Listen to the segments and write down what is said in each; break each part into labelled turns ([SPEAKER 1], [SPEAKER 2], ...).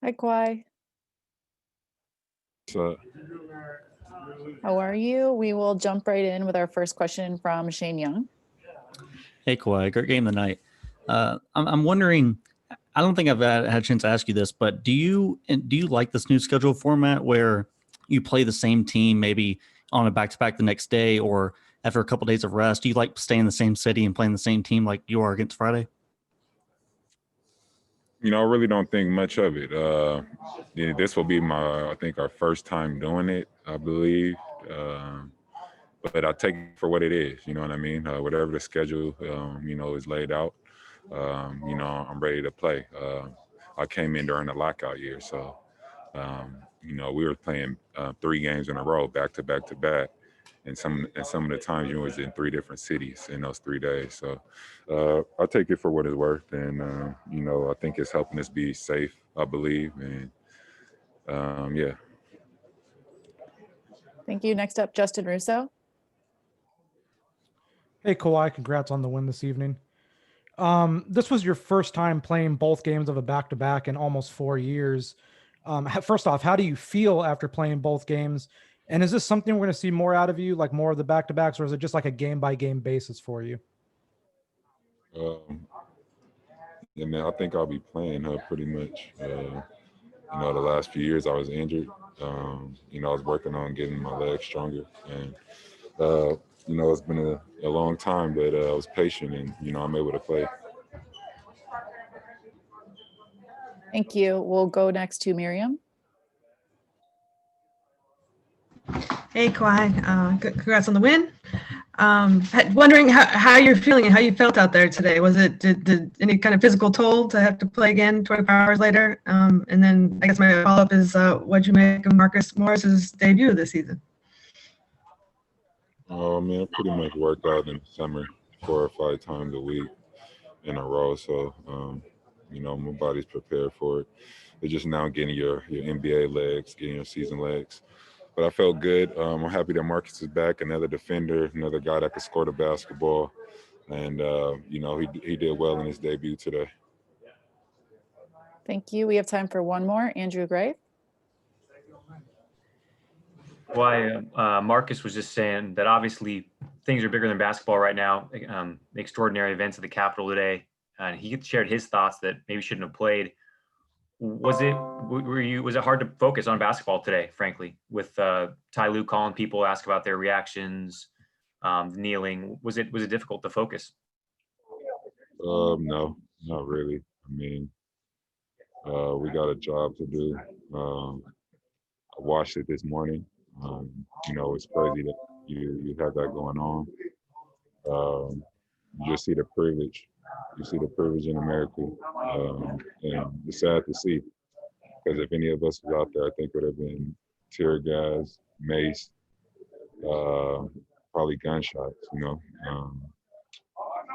[SPEAKER 1] Hi, Kawhi.
[SPEAKER 2] So,
[SPEAKER 1] How are you? We will jump right in with our first question from Shane Young.
[SPEAKER 3] Hey, Kawhi, great game tonight. I'm wondering. I don't think I've had a chance to ask you this, but do you like this new schedule format where you play the same team maybe on a back-to-back the next day or after a couple days of rest? Do you like staying in the same city and playing the same team like you are against Friday?
[SPEAKER 2] I really don't think much of it. This will be I think our first time doing it, I believe. But I take it for what it is. You know what I mean? Whatever the schedule, is laid out. I'm ready to play. I came in during the lockout year, so we were playing 3 games in a row, back to back to back, and some of the times you was in 3 different cities in those 3 days. So I take it for what it's worth, and I think it's helping us be safe. I believe, and yeah.
[SPEAKER 1] Thank you. Next up, Justin Russo.
[SPEAKER 4] Hey, Kawhi, congrats on the win this evening. This was your first time playing both games of a back-to-back in almost 4 years. First off, how do you feel after playing both games? And is this something we're going to see more out of you, like more of the back-to-backs, or is it just like a game-by-game basis for you?
[SPEAKER 2] Yeah, man, I think I'll be playing her pretty much. The last few years I was injured. I was working on getting my legs stronger, and it's been a long time, but I was patient, and I'm able to play.
[SPEAKER 1] Thank you. We'll go next to Miriam.
[SPEAKER 5] Hey, Kawhi. Congrats on the win. Wondering how you're feeling and how you felt out there today. Was it did any kind of physical toll to have to play again 24 hours later? And then I guess my follow-up is, what'd you make of Marcus Morris's debut this season?
[SPEAKER 2] Oh man, I pretty much worked out in the summer 4 or 5 times a week in a row, so my body's prepared for it. It's just now getting your NBA legs, getting your season legs. But I felt good. I'm happy that Marcus is back, another defender, another guy that could score the basketball, and he did well in his debut today.
[SPEAKER 1] Thank you. We have time for one more. Andrew Gray.
[SPEAKER 6] Why Marcus was just saying that obviously things are bigger than basketball right now. Extraordinary events at the Capitol today, and he shared his thoughts that maybe shouldn't have played. Was it hard to focus on basketball today, frankly, with Ty Lue calling people, ask about their reactions, kneeling? Was it difficult to focus?
[SPEAKER 2] No, not really. I mean, we got a job to do. I watched it this morning. It's crazy that you have that going on. You just see the privilege. You see the privilege in America, and it's sad to see. Because if any of us was out there, I think it would have been tear gas, mace, probably gunshots.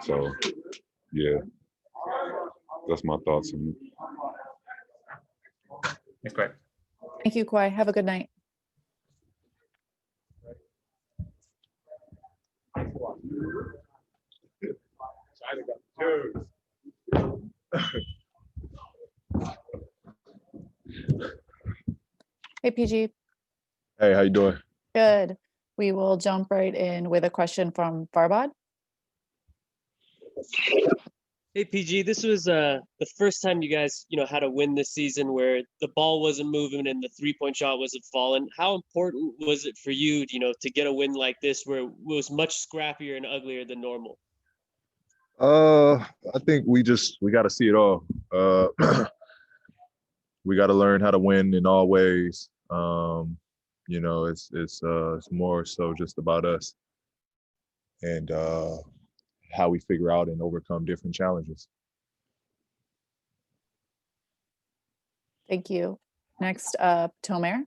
[SPEAKER 2] So yeah, that's my thoughts on it.
[SPEAKER 6] Thanks, Greg.
[SPEAKER 1] Thank you, Kawhi. Have a good night. Hey, PG.
[SPEAKER 7] Hey, how you doing?
[SPEAKER 1] Good. We will jump right in with a question from Farbad.
[SPEAKER 8] Hey, PG, this was the first time you guys, had a win this season where the ball wasn't moving and the three-point shot wasn't falling. How important was it for you, to get a win like this where it was much scrappier and uglier than normal?
[SPEAKER 7] I think we got to see it all. We got to learn how to win in all ways. It's more so just about us and how we figure out and overcome different challenges.
[SPEAKER 1] Thank you. Next up, Tomer.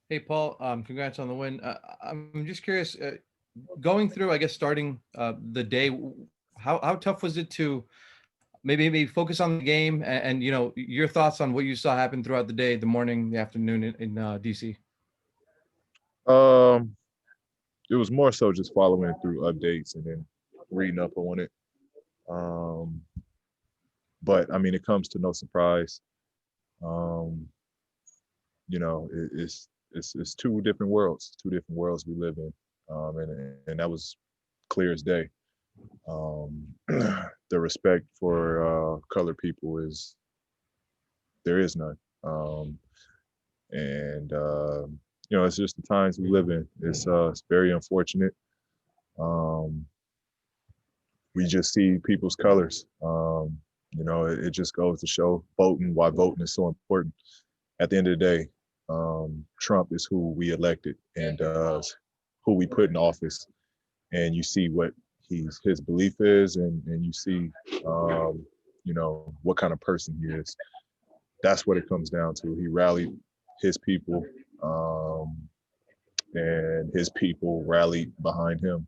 [SPEAKER 9] Hey, Paul. Congrats on the win. I'm just curious, going through, I guess, starting the day, how tough was it to maybe focus on the game and your thoughts on what you saw happen throughout the day, the morning, the afternoon in DC?
[SPEAKER 7] It was more so just following through updates and then reading up on it. but I mean, it comes to no surprise. You know, it's two different worlds we live in, and that was clear as day. The respect for colored people there is none, and you know, it's just the times we live in. It's very unfortunate. We just see people's colors. You know, it just goes to show why voting is so important. At the end of the day, Trump is who we elected and who we put in office. And you see what his belief is, and you see, you know, what kind of person he is. That's what it comes down to. He rallied his people, and his people rallied behind him.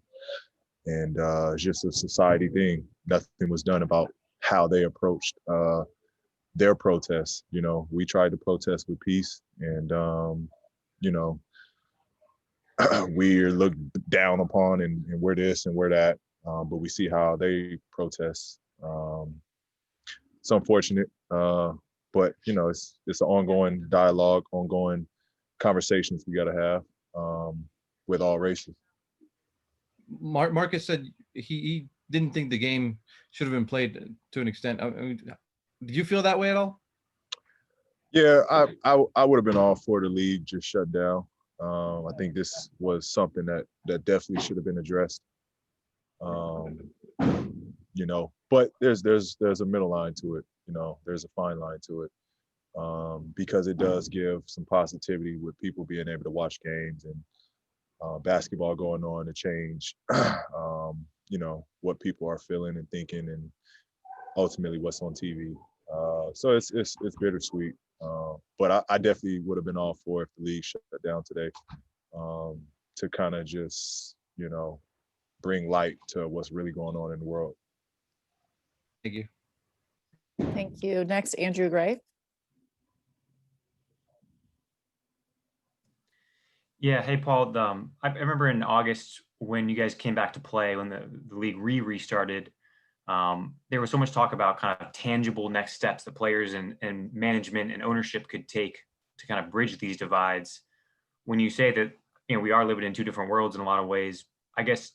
[SPEAKER 7] And it's just a society thing. Nothing was done about how they approached their protests. You know, we tried to protest with peace, and you know, we're looked down upon, and we're this and we're that. But we see how they protest. It's unfortunate, but you know, it's an ongoing dialogue, ongoing conversations we got to have with all races.
[SPEAKER 9] Marcus said he didn't think the game should have been played to an extent. I mean, did you feel that way at all?
[SPEAKER 7] Yeah, I would have been all for the league just shut down. I think this was something that definitely should have been addressed. You know, but there's a middle line to it. You know, there's a fine line to it, because it does give some positivity with people being able to watch games and basketball going on to change, you know, what people are feeling and thinking, and ultimately what's on TV. So it's bittersweet. But I definitely would have been all for if the league shut down today, to kind of just, you know, bring light to what's really going on in the world.
[SPEAKER 9] Thank you.
[SPEAKER 1] Thank you. Next, Andrew Gray.
[SPEAKER 6] Yeah. Hey, Paul. I remember in August when you guys came back to play, when the league restarted, there was so much talk about kind of tangible next steps that players and management and ownership could take to kind of bridge these divides. When you say that, you know, we are living in two different worlds in a lot of ways, I guess,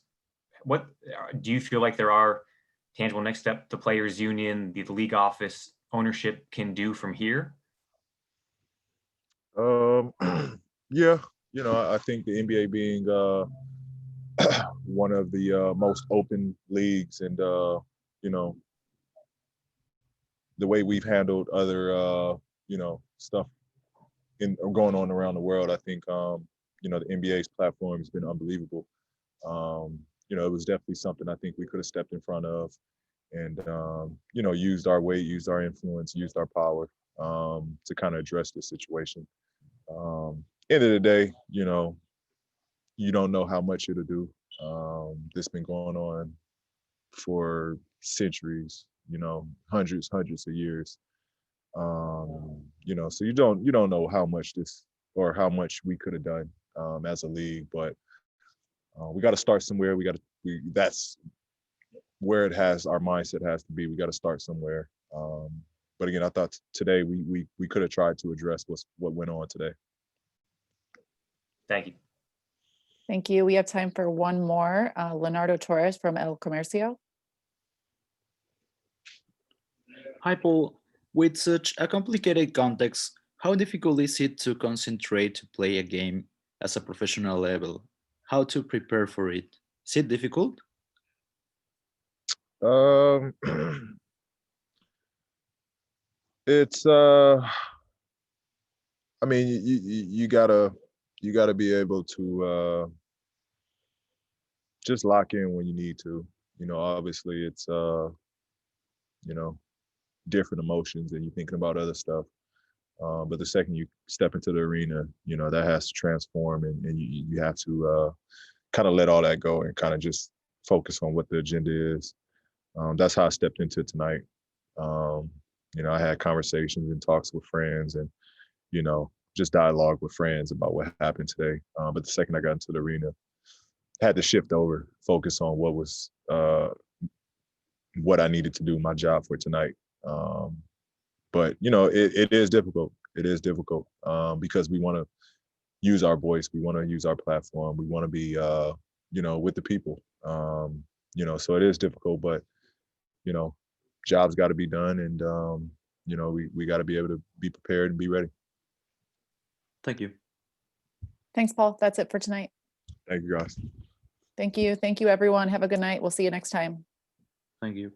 [SPEAKER 6] what do you feel like there are tangible next step the players union, the league office, ownership can do from here?
[SPEAKER 7] Yeah, you know, I think the NBA being one of the most open leagues, and you know, the way we've handled other you know, stuff going on around the world, I think you know, the NBA's platform has been unbelievable. You know, it was definitely something I think we could have stepped in front of, and you know, used our weight, used our influence, used our power to kind of address this situation. End of the day, you know, you don't know how much it'll do. This been going on for centuries, you know, hundreds of years. You know, so you don't know how much this, or how much we could have done as a league, but we got to start somewhere. That's where our mindset has to be. We got to start somewhere. But again, I thought today we could have tried to address what went on today.
[SPEAKER 6] Thank you.
[SPEAKER 1] Thank you. We have time for one more. Leonardo Torres from El Comercio.
[SPEAKER 10] Hi, Paul. With such a complicated context, how difficult is it to concentrate to play a game as a professional level? How to prepare for it? Is it difficult?
[SPEAKER 7] It's I mean, you gotta be able to just lock in when you need to. You know, obviously it's you know, different emotions, and you're thinking about other stuff. But the second you step into the arena, you know, that has to transform, and you have to kind of let all that go and kind of just focus on what the agenda is. That's how I stepped into it tonight. You know, I had conversations and talks with friends, and, you know, just dialogue with friends about what happened today. But the second I got into the arena, I had to shift over, focus on what was what I needed to do, my job for tonight. But you know, it is difficult. It is difficult because we want to use our voice. We want to use our platform. We want to be, you know, with the people. You know, so it is difficult, but you know, jobs got to be done, and you know, we got to be able to be prepared and be ready.
[SPEAKER 10] Thank you.
[SPEAKER 1] Thanks, Paul. That's it for tonight.
[SPEAKER 7] Thank you, guys.
[SPEAKER 1] Thank you. Thank you, everyone. Have a good night. We'll see you next time.
[SPEAKER 10] Thank you.